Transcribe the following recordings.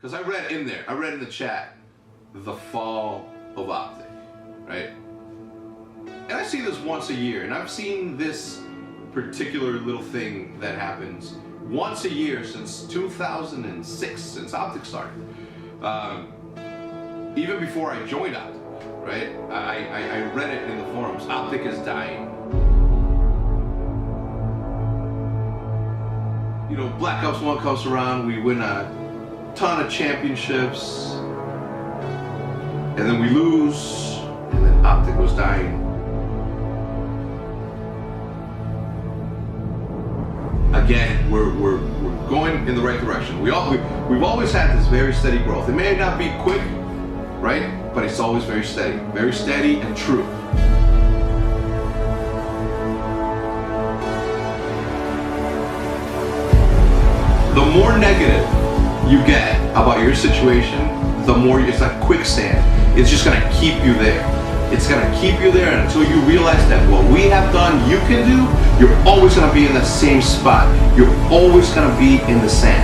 Because I read in the chat, the fall of OpTic, right? And I see this once a year, and I've seen this particular little thing that happens once a year since 2006, since OpTic started. Even before I joined OpTic, right? I read it in the forums, OpTic is dying. You know, Black Ops 1 comes around, we win a ton of championships, and then we lose, and then OpTic was dying. Again, we're going in the right direction. We've always had this very steady growth. It may not be quick, right? But it's always very steady and true. The more negative you get about your situation, the more it's like quicksand. It's just gonna keep you there. It's gonna keep you there until you realize that what we have done, you can do. You're always gonna be in that same spot. You're always gonna be in the sand.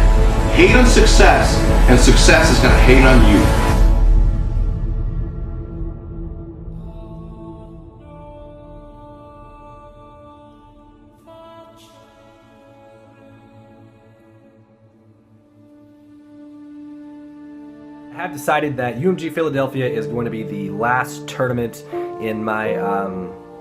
Hate on success, and success is gonna hate on you. I have decided that UMG Philadelphia is going to be the last tournament in my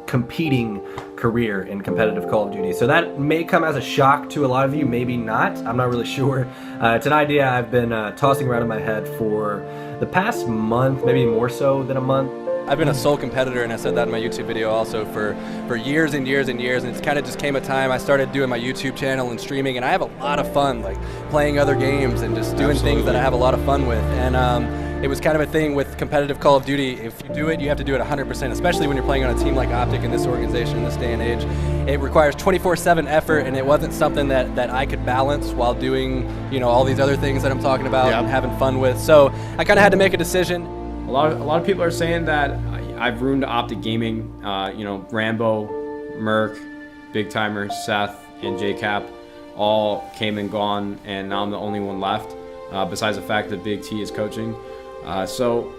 competing career in competitive Call of Duty. So that may come as a shock to a lot of you, maybe not. I'm not really sure. It's an idea I've been tossing around in my head for the past month, maybe more so than a month. I've been a sole competitor, and I said that in my YouTube video also, for years and years and years, and it's kind of just came a time I started doing my YouTube channel and streaming, and I have a lot of fun, like playing other games and just doing things that I have a lot of fun with. And it was kind of a thing with competitive Call of Duty. If you do it, you have to do it 100%, especially when you're playing on a team like OpTic in this organization in this day and age. It requires 24/7 effort, and it wasn't something that I could balance while doing, you know, all these other things that I'm talking about and having fun with. So I kind of had to make a decision. A lot of people are saying that I've ruined OpTic gaming. You know, Rambo, Merc, Big Timer, Seth, and JCap all came and gone, and now I'm the only one left. Besides the fact that Big T is coaching, so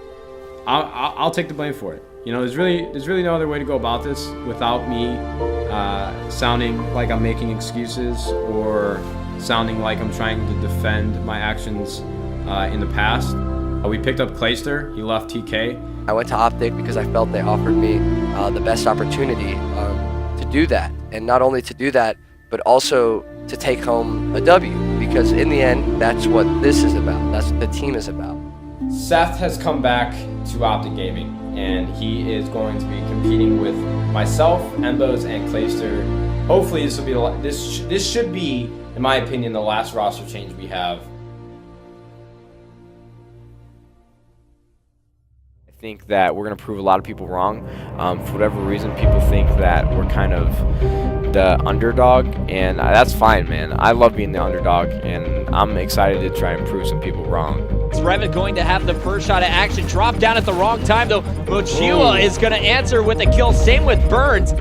I'll take the blame for it. You know, there's really no other way to go about this without me sounding like I'm making excuses or sounding like I'm trying to defend my actions in the past. We picked up Clayster. He left TK. I went to OpTic because I felt they offered me the best opportunity to do that. And not only to do that, but also to take home a W. Because in the end, that's what this is about. That's what the team is about. Seth has come back to OpTic Gaming, and he is going to be competing with myself, Embos, and Clayster. Hopefully this will be this should be, in my opinion, the last roster change we have. I think that we're going to prove a lot of people wrong. For whatever reason, people think that we're kind of the underdog, and that's fine, man. I love being the underdog, and I'm excited to try and prove some people wrong. Is Revit going to have the first shot of action? Drop down at the wrong time, though. Mochila is going to answer with a kill. Same with Burns.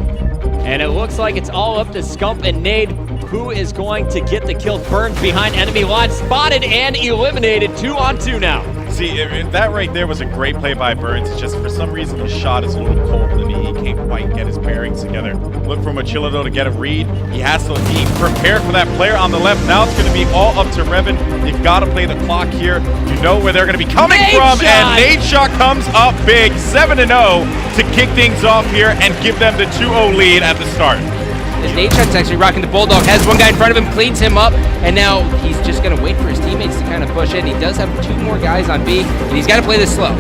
And it looks like it's all up to Scump and Nade. Who is going to get the kill? Burns behind enemy line, spotted and eliminated. 2-on-2 now. See, that right there was a great play by Burns. It's just for some reason his shot is a little cold and he can't quite get his bearings together. Look for Mochila though to get a read. He has to be prepared for that player on the left. Now it's going to be all up to Revan. You've got to play the clock here. You know where they're going to be coming from. And Nadeshot comes up big, 7-0 to kick things off here and give them the 2-0 lead at the start. Nadeshot's actually rocking the Bulldog, has one guy in front of him, cleans him up, and now he's just going to wait for his teammates to kind of push in. He does have 2 more guys on B, and he's got to play this slow.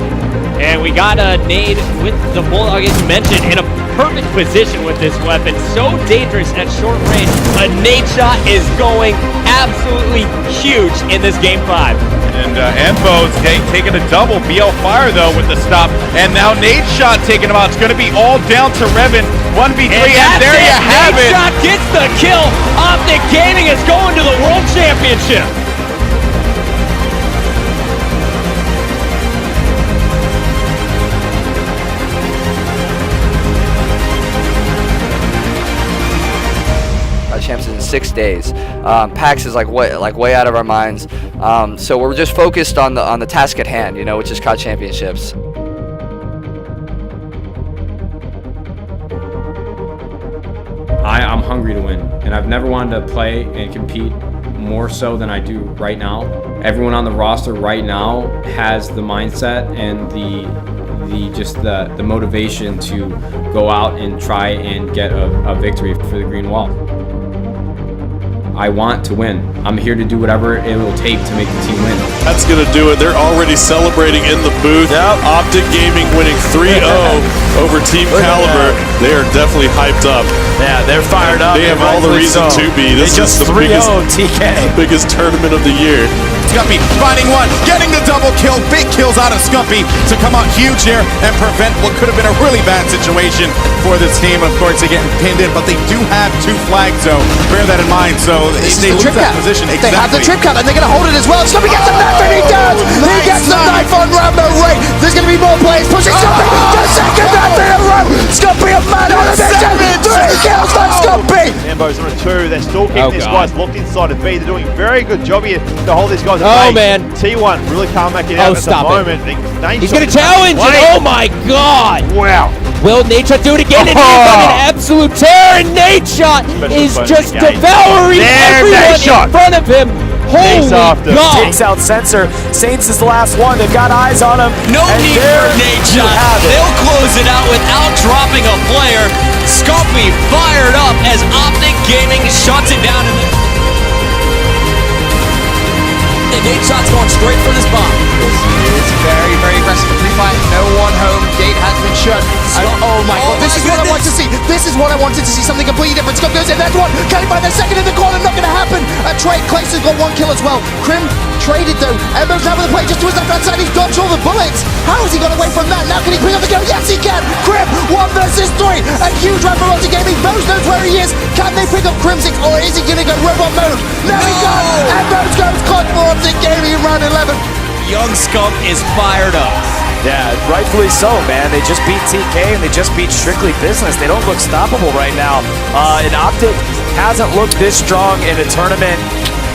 And we got a Nade with the Bulldog, as mentioned, in a perfect position with this weapon. So dangerous at short range. A nade shot is going absolutely huge in this game 5. And Embo's taking a double. BL Fire, though, with the stop. And now Nadeshot taking him out. It's going to be all down to Revan. 1v3, and there you have it. Nadeshot gets the kill. OpTic Gaming is going to the World Championship. Champs is 6 days. PAX is like way out of our minds. So we're just focused on the task at hand, you know, which is COD Championships. I'm hungry to win, and I've never wanted to play and compete more so than I do right now. Everyone on the roster right now has the mindset and the motivation to go out and try and get a victory for the green wall. I want to win. I'm here to do whatever it will take to make the team win. That's going to do it. They're already celebrating in the booth. OpTic Gaming winning 3-0 over Team Caliber. They are definitely hyped up. Yeah, they're fired up. They have all the reason to be. This is the biggest tournament of the year. Scumpy finding one, getting the double kill, big kills out of Scumpy to come out huge here and prevent what could have been a really bad situation for this team. Of course, they're getting pinned in, but they do have 2 flags, so bear that in mind. So they lose that position. They have the trip cap, and they're going to hold it as well. Scumpy gets the knife, and he does! He gets the knife on Rambo Ray. There's going to be more players pushing Scumpy. The second knife in a row. Scumpy a man on a mission. 3 kills for Scumpy. Rambo's on a 2. They're still keeping this guy's locked inside of B. They're doing a very good job here to hold these guys at bay. Oh, man. T1 really can't make it out at the moment. He's going to challenge it. Oh, my God. Wow. Will Nadeshot do it again? And he's on an absolute tear. And Nadeshot is just devouring everyone in front of him. Holy God. Takes out Sensor. Saints is the last one. They've got eyes on him. No need for Nadeshot. They'll close it out without dropping a player. Scumpy fired up as OpTic Gaming shuts it down. Nadeshot's going straight for this bomb. This is very, very aggressive. Fight. No one home. Gate has been shut. Oh my God! This is what I want to see. This is what I wanted to see. Something completely different. Scott goes in. That's one. Kelly by the second in the corner. Not going to happen. A trade. Clayton's got 1 kill as well. Krim traded though. Embo's now with the play just to his left hand side. He's dodged all the bullets. How has he got away from that? Now can he bring up the kill? Yes, he can. Krim 1 versus 3. A huge round for OpTic Gaming. Bose knows where he is. Can they pick up Krim 6 or is he going to go robot mode? No, he does. And Bose goes caught for OpTic Gaming in round 11. Young Scump is fired up. Yeah, rightfully so, man. They just beat TK and they just beat Strictly Business. They don't look stoppable right now. And OpTic hasn't looked this strong in a tournament,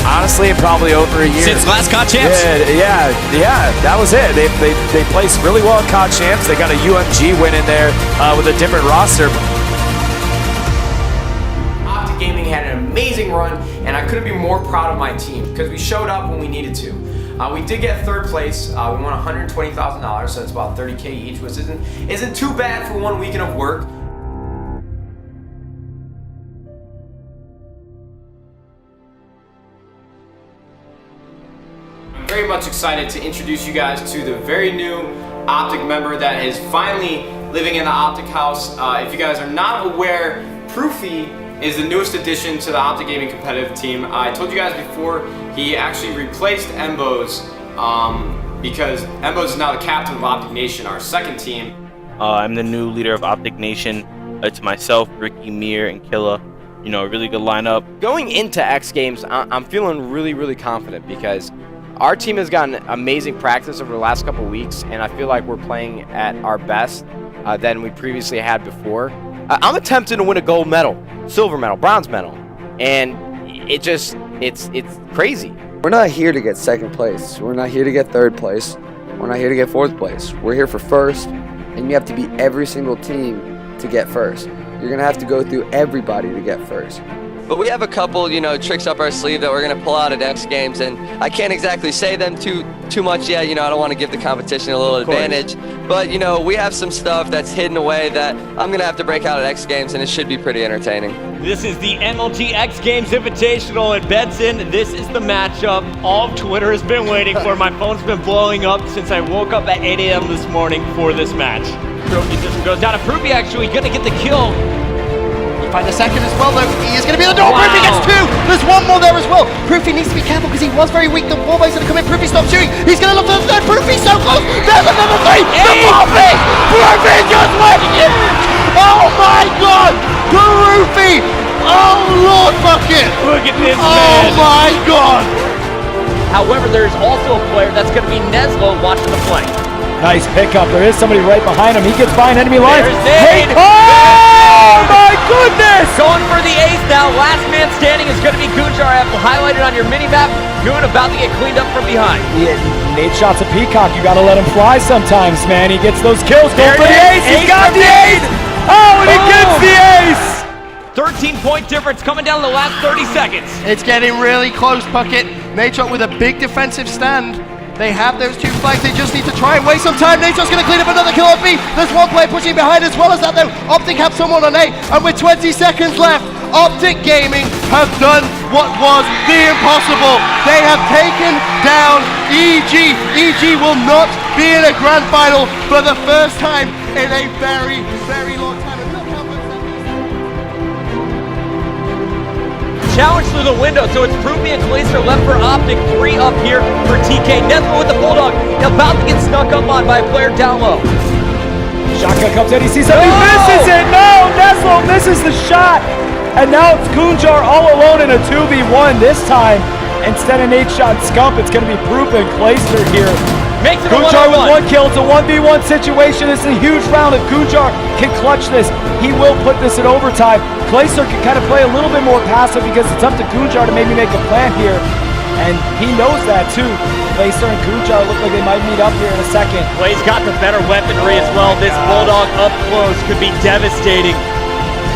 honestly, in probably over a year. Since last COD Champs? Yeah, that was it. They placed really well at COD Champs. They got a UMG win in there with a different roster. OpTic Gaming had an amazing run, and I couldn't be more proud of my team because we showed up when we needed to. We did get 3rd place. We won $120,000, so it's about $30K each, which isn't too bad for 1 weekend of work. I'm very much excited to introduce you guys to the very new OpTic member that is finally living in the OpTic house. If you guys are not aware, Proofy is the newest addition to the OpTic Gaming competitive team. I told you guys before, he actually replaced Embos because Embos is now the captain of OpTic Nation, our 2nd team. I'm the new leader of OpTic Nation. It's myself, Ricky, Mir, and Killa. You know, a really good lineup. Going into X Games, I'm feeling really, really confident because our team has gotten amazing practice over the last couple weeks, and I feel like we're playing at our best than we previously had before. I'm attempting to win a gold medal, silver medal, bronze medal, and it's crazy. We're not here to get 2nd place. We're not here to get 3rd place. We're not here to get 4th place. We're here for 1st, and you have to beat every single team to get 1st. You're gonna have to go through everybody to get 1st. But we have a couple, tricks up our sleeve that we're going to pull out at X Games, and I can't exactly say them too much yet. I don't want to give the competition a little advantage. But, we have some stuff that's hidden away that I'm going to have to break out at X Games, and it should be pretty entertaining. This is the MLG X Games Invitational in Benson. This is the matchup all of Twitter has been waiting for. My phone's been blowing up since I woke up at 8 a.m. this morning for this match. Trophy system goes down, and Proofy actually going to get the kill. By the second as well, though, he is going to be the door. Proofy gets 2. There's 1 more there as well. Proofy needs to be careful because he was very weak. The wallbang's going to come in. Proofy stops shooting. He's going to look for the 3rd. Proofy so close. There's another 3. The Proofy! Proofy just went in! Oh my God! Proofy! Oh Lord fucking! Look at this man! Oh my God! However, there's also a player that's going to be Neslo watching the flank. Nice pickup. There is somebody right behind him. He gets behind enemy lines. There's Nade. my goodness! Going for the ace now. Last man standing is going to be Gunjar. I have highlighted on your mini-map. Goon about to get cleaned up from behind. Yeah, Nate shot's a peacock. You got to let him fly sometimes, man. He gets those kills. Go for the ace. He's got the ace. Oh, and he gets the ace. 13-point difference coming down the last 30 seconds. It's getting really close, Puckett. Nate with a big defensive stand. They have those 2 flags. They just need to try and waste some time. Nate's going to clean up another kill on B. There's one player pushing behind as well as that, though. OpTic have someone on A. And with 20 seconds left, OpTic Gaming have done what was the impossible. They have taken down EG. EG will not be in a grand final for the first time in a very, very long time. And look how much that Challenge through the window, so it's Proofy and Glacier left for OpTic. 3 up here for TK. Neslo with the Bulldog, about to get snuck up on by a player down low. Shotgun comes in, he sees something, misses it! No, Neslo misses the shot! And now it's Gunjar all alone in a 2v1 this time. Instead of Nate shot Scump, it's going to be Proofy and Glacier here. Makes it Gunjar a 1-on-1. with 1 kill. It's a 1v1 situation. This is a huge round. If Gunjar can clutch this, he will put this in overtime. Glacier can kind of play a little bit more passive because it's up to Gunjar to maybe make a plan here. And he knows that too. Glacier and Gunjar look like they might meet up here in a second. Clay's got the better weaponry as well. This Bulldog up close could be devastating.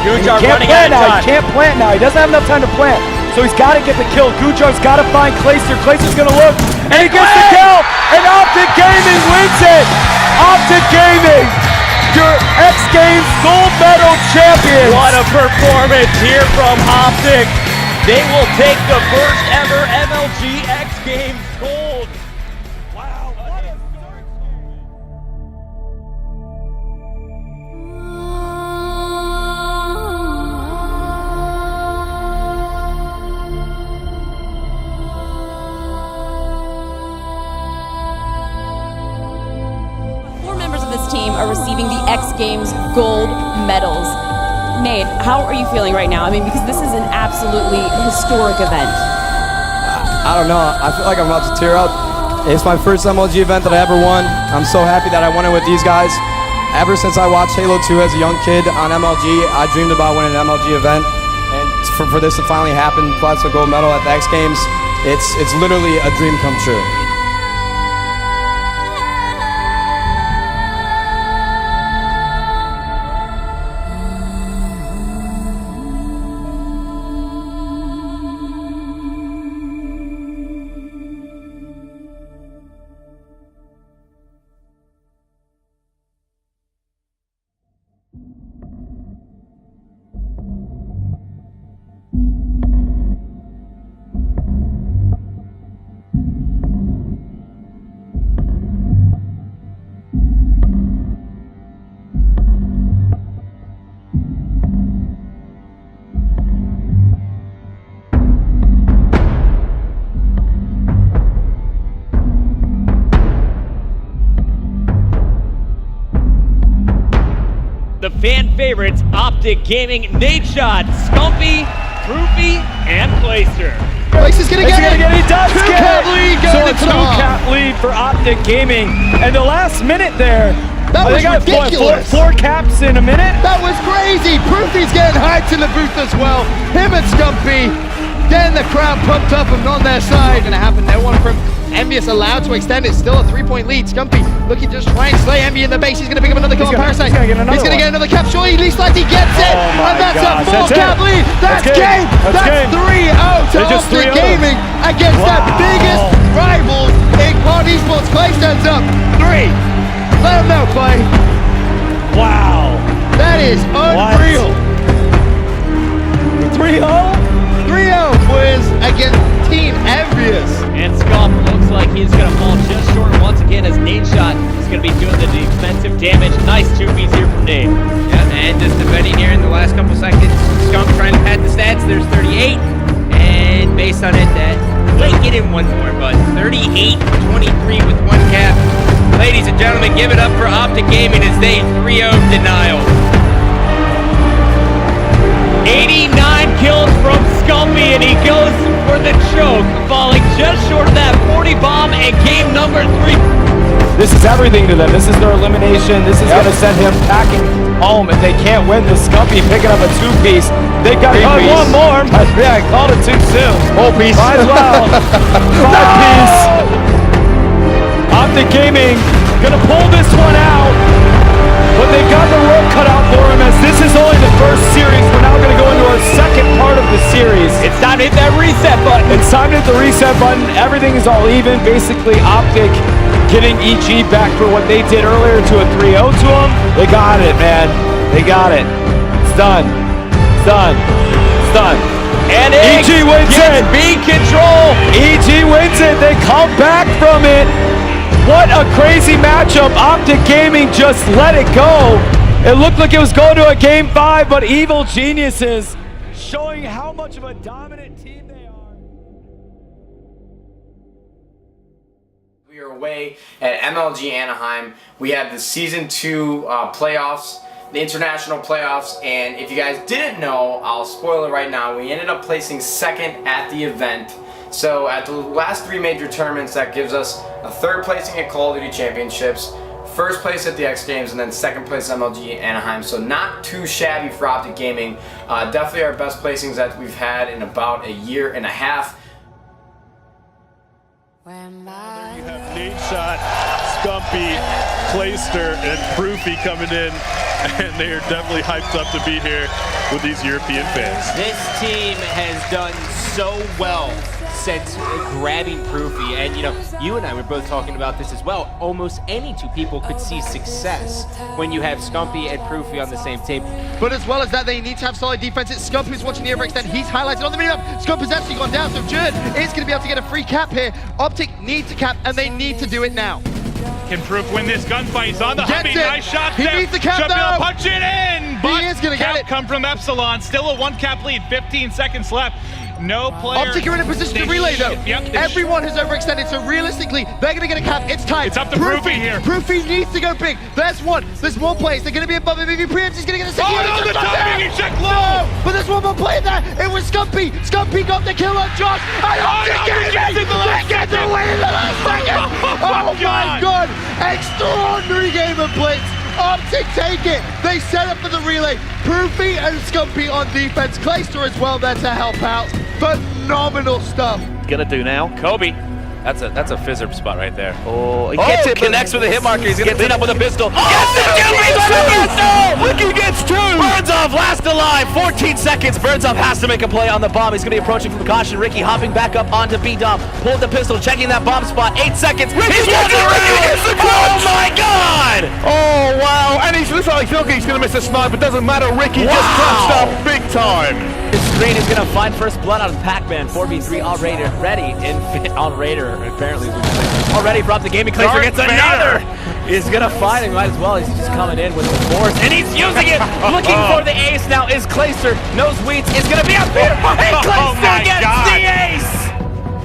Gunjar running out of time. He can't plant now. He doesn't have enough time to plant. So he's got to get the kill. Gunjar's got to find Glacier. Glacier's going to look. And he gets the kill. And OpTic Gaming wins it. OpTic Gaming, your X Games gold medal champions. What a performance here from OpTic. They will take the first ever MLG X Games gold. Wow. Team are receiving the X Games gold medals. Nate, how are you feeling right now? I mean, because this is an absolutely historic event. I don't know. I feel like I'm about to tear up. It's my first MLG event that I ever won. I'm so happy that I won it with these guys. Ever since I watched Halo 2 as a young kid on MLG, I dreamed about winning an MLG event. And for this to finally happen, plus a gold medal at the X Games, it's literally a dream come true. The fan favorites, OpTic Gaming, Nate Shot, Scumpy, Proofy, and Glacier. Glacer's gonna get it! He does Two get cap it! lead So going a into the half. 2-cap lead for OpTic Gaming. And the last minute there, That was they got ridiculous. Four caps in a minute. That was crazy. Proofy's getting hyped in the booth as well. Him and Scumpy getting the crowd pumped up and on their side. Gonna happen. No one from Envious allowed to extend it. Still a 3-point lead. Scumpy looking to just try and slay Envy in the base. He's gonna pick up another kill on Parasite. He's gonna get another cap. Surely least likely gets it. Oh my And that's gosh, a 4-cap lead. That's game. That's 3-0 to OpTic Gaming against their biggest rivals in Quad Esports. Clay stands up. 3. Let him know, Clay. Wow. That is unreal. 3-0? 3-0 Quiz against Team Envious. And Scump looks like he's going to fall just short once again as Nate Shot is going to be doing the defensive damage. Nice 2Bs here from Nate. Yeah, and just defending here in the last couple seconds. Scump trying to pad the stats. There's 38. And based on it, that might get him one more, but 38-23 with 1 cap. Ladies and gentlemen, give it up for OpTic Gaming as they 3-0 denial. 89 kills from Scumpy, and he goes for the choke, falling just short of that 40 bomb in game number 3. This is everything to them. This is their elimination. This is going to send him packing home if they can't win this. Scumpy picking up a 2-piece. They got one more. Yeah, I called it too soon. Whole piece. Might as well. 5-piece. OpTic Gaming gonna pull this one out, but they got the rope cut out for him as this is only the first series. We're now gonna go into our second part of the series. It's time to hit that reset button. It's time to hit the reset button. Everything is all even. Basically, OpTic getting EG back for what they did earlier to a 3-0 to him. They got it, man. They got it. It's done. It's done. It's done. And EG wins it. B control. EG wins it. They come back from it. What a crazy matchup. OpTic Gaming just let it go. It looked like it was going to a game 5, but Evil Geniuses showing how much of a dominant team they are. We are away at MLG Anaheim. We have the Season 2 playoffs, the international playoffs, and if you guys didn't know, I'll spoil it right now, we ended up placing second at the event. So at the last 3 major tournaments, that gives us a 3rd placing at Call of Duty Championships, 1st place at the X Games, and then 2nd place MLG Anaheim. So not too shabby for OpTic Gaming. Definitely our best placings that we've had in about a year and a half. You have Nate Shot, Scumpy, Clayster, and Proofy coming in, and they are definitely hyped up to be here with these European fans. This team has done so well since grabbing Proofy, and you know, you and I were both talking about this as well. Almost any 2 people could see success when you have Scumpy and Proofy on the same team. But as well as that, they need to have solid defense. It's Scump who's watching the overextend. He's highlighted on the minimap. Scump has actually gone down, so Jerd is going to be able to get a free cap here. OpTic needs a cap, and they need to do it now. Can Proof win this gunfight? He's on the Humvee. Nice shot He there. needs the cap, Should be able though. to punch it in. But He is going to get it. come from Epsilon. Still a 1-cap lead. 15 seconds left. No player. OpTic are in a position to relay though. Yep, Everyone has overextended, so realistically, they're going to get a cap. It's time. It's up to Proofy here. Proofy needs to go big. There's one. There's more plays. They're going to be above him. If he preempts, he's going to get a second. Oh, no, the timing. He checked low. No, but there's one more play in there. It was Scumpy. Scumpy got the kill on Josh. And OpTic get the win in the last second. Oh my God. Extraordinary game of blitz. OpTic take it. They set up for the relay. Proofy and Scumpy on defense. Clayster as well there to help out. Phenomenal stuff. Gonna do now. Kobe. That's a fizzer spot right there. Oh, he gets it, connects with a hit marker. He's gonna clean up with a pistol. Ricky gets 2! Burns-off last alive, 14 seconds. Burns-off has to make a play on the bomb. He's gonna be approaching from caution. Ricky hopping back up onto B-Dom. Pulled the pistol, checking that bomb spot. 8 seconds. He's got the round! Oh my God! Oh wow, and he's looks like he's gonna miss a snipe, but doesn't matter. Ricky just crunched up big time. His screen is gonna find first blood out of Pac-Man. 4v3 already on Raider. Apparently, already from the gaming. Clayster gets another. He's gonna find him. Might as well. He's just coming in with the force, and he's using it. Looking for the ace now is Clayster. Knows Wheats is gonna be up here, and Clayster gets the ace.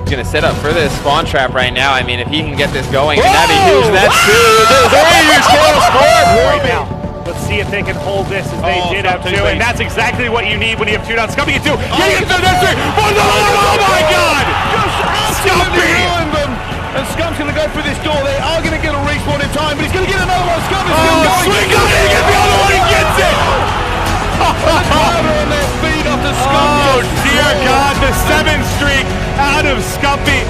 He's gonna set up for this spawn trap right now. I mean, if he can get this going, I mean, that'd be huge. That's Right now. Let's see if they can hold this as they did have 2, and that's exactly what you need when you have 2 down. Scumpy gets 2. Oh my God! Scumpy! And Scump's gonna go for this door. They are gonna get a respawn in time, but he's gonna get another one. Scump is still going. Swing up, he gets the other one, he gets it! On their feet off the Scump. Oh dear God, the 7 streak out of Scumpy.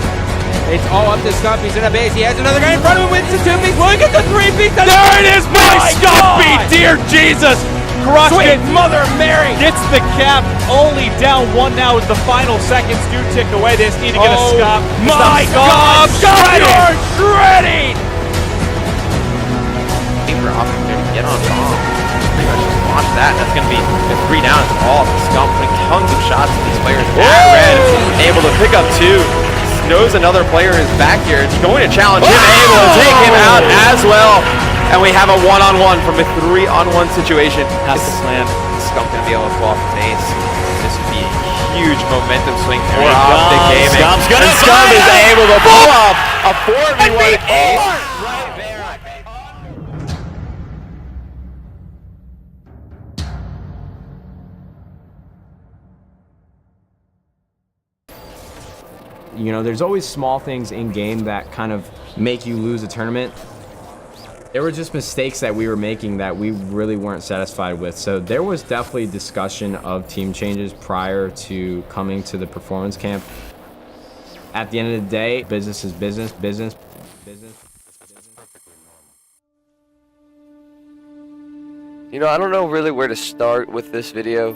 It's all up to Scumpy. He's in a base. He has another guy in front of him. Wins the 2-piece. Look at the 3-piece. There it is, my Scumpy! Dear Jesus! Crushed Sweet it. Mother Mary. Gets the cap. Only down 1 now as the final seconds do tick away. They just need to get a stop. My God! You're shredding! for OpTic to get on bomb. Pretty much just watch that. That's going to be the 3 down. It's all Scump putting tons of shots at these players. At red, able to pick up 2. Knows another player is back here. It's going to challenge him, able to take him out as well. And we have a 1-on-1 from a 3-on-1 situation. Has to plan. Scump going to be able to pull off his ace. This would be a huge momentum swing for OpTic Gaming. Scump is able to pull off a 4v1 ace. You know, there's always small things in game that kind of make you lose a tournament. There were just mistakes that we were making that we really weren't satisfied with. So there was definitely discussion of team changes prior to coming to the performance camp. At the end of the day, business is business, business. You know, I don't know really where to start with this video.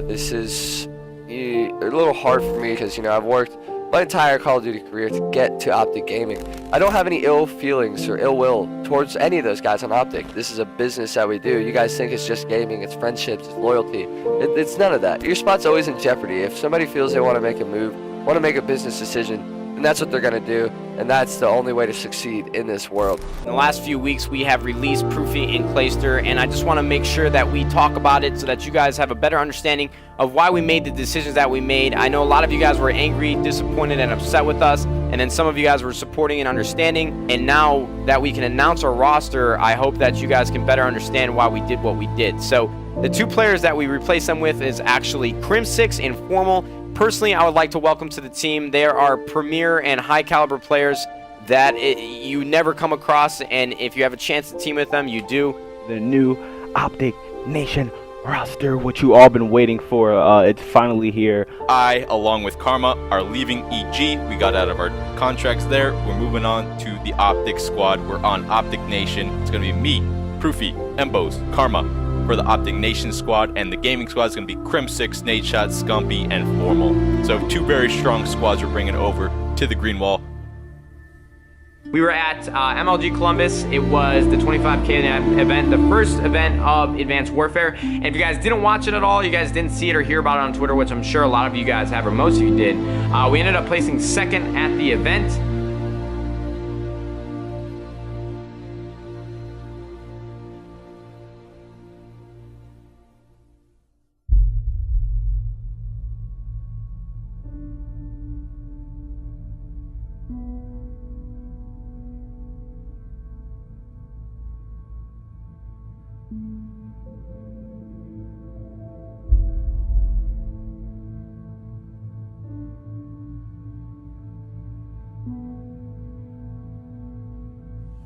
This is a little hard for me because, you know, I've worked my entire Call of Duty career to get to OpTic Gaming. I don't have any ill feelings or ill will towards any of those guys on OpTic. This is a business that we do. You guys think it's just gaming, it's friendships, it's loyalty. It's none of that. Your spot's always in jeopardy. If somebody feels they want to make a move, want to make a business decision, and that's what they're going to do, and that's the only way to succeed in this world. In the last few weeks, we have released Proofy and Clayster, and I just want to make sure that we talk about it so that you guys have a better understanding of why we made the decisions that we made. I know a lot of you guys were angry, disappointed, and upset with us, and then some of you guys were supporting and understanding, and now that we can announce our roster, I hope that you guys can better understand why we did what we did. So the two players that we replaced them with is actually Crim6 and Formal. Personally, I would like to welcome to the team. There are premier and high caliber players that you never come across, and if you have a chance to team with them, you do. The new OpTic Nation roster, what you all been waiting for, it's finally here. I, along with Karma, are leaving EG. We got out of our contracts there. We're moving on to the OpTic squad. We're on OpTic Nation. It's going to be me, Proofy, Embos, Karma for the OpTic Nation squad, and the gaming squad is going to be Crim6, Nadeshot, Scumpy, and Formal. So two very strong squads we're bringing over to the Green Wall. We were at MLG Columbus. It was the 25K event, the first event of Advanced Warfare. And if you guys didn't watch it at all, you guys didn't see it or hear about it on Twitter, which I'm sure a lot of you guys have, or most of you did, we ended up placing second at the event.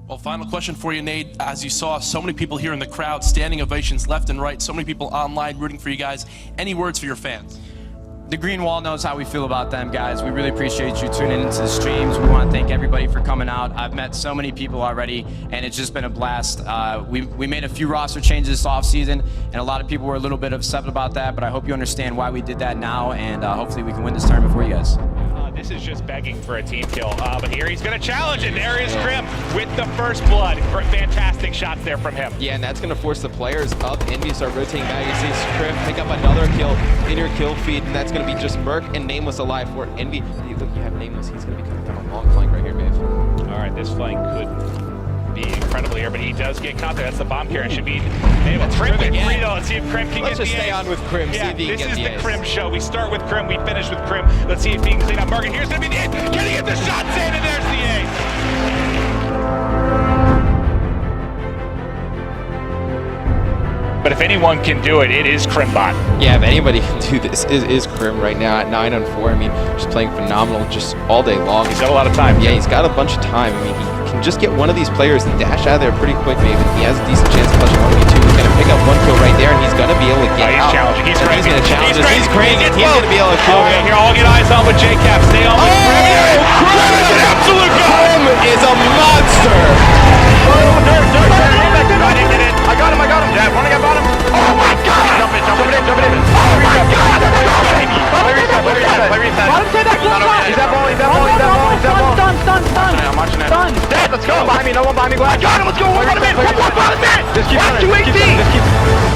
Well, final question for you, Nate. As you saw, so many people here in the crowd, standing ovations left and right, so many people online rooting for you guys. Any words for your fans? The Green Wall knows how we feel about them, guys. We really appreciate you tuning into the streams. We want to thank everybody for coming out. I've met so many people already, and it's just been a blast. We made a few roster changes this offseason, and a lot of people were a little bit upset about that, but I hope you understand why we did that now, and hopefully we can win this tournament for you guys. This is just begging for a team kill, but here he's going to challenge it. There is Crim with the first blood. Fantastic shots there from him. Yeah, and that's going to force the players of Envy to start rotating back. You see Crim pick up another kill in your kill feed, and that's going to be just Merc and Nameless alive for Envy. Hey, look, you have Nameless. He's going to be coming down a long flank right here, Maeve. All right, this flank could be incredible here, but he does get caught there. That's the bomb carrier. Should be able to Crim with free though. Let's see if Crim can Let's get just the stay ace. on with Crim. Yeah, see if he this can is get the ace. Crim show. We start with Crim, we finish with Crim. Let's see if he can clean up Berger. Here's going to be the ace. Can he get the shots in? And there's the ace. But if anyone can do it, it is Crimbot. Yeah, if anybody can do this, is Crim right now at 9-4. I mean, just playing phenomenal just all day long. He's got a lot of time. Yeah, he's got a bunch of time. I mean, he can just get one of these players and dash out of there pretty quick, maybe. He has a decent chance of clutching 1v2. He's going to pick up one kill right there, and he's going to be able to get He's out. challenging. He's crazy. He's going to challenge us. He's crazy. He's going to be able to kill him. Here, all get eyes on with JCap. Stay on with Crim. Crim is an absolute god. Crim is a monster. I got him. Yeah, one I got bottom. Oh my god! Jump it in. Oh my god! Play reset. Bottom take that close line. He's that ball. Done. I'm watching that. Done. Dead, let's go. No one behind me. Go. I got him. Let's go. One bottom in. Just keep running. 218.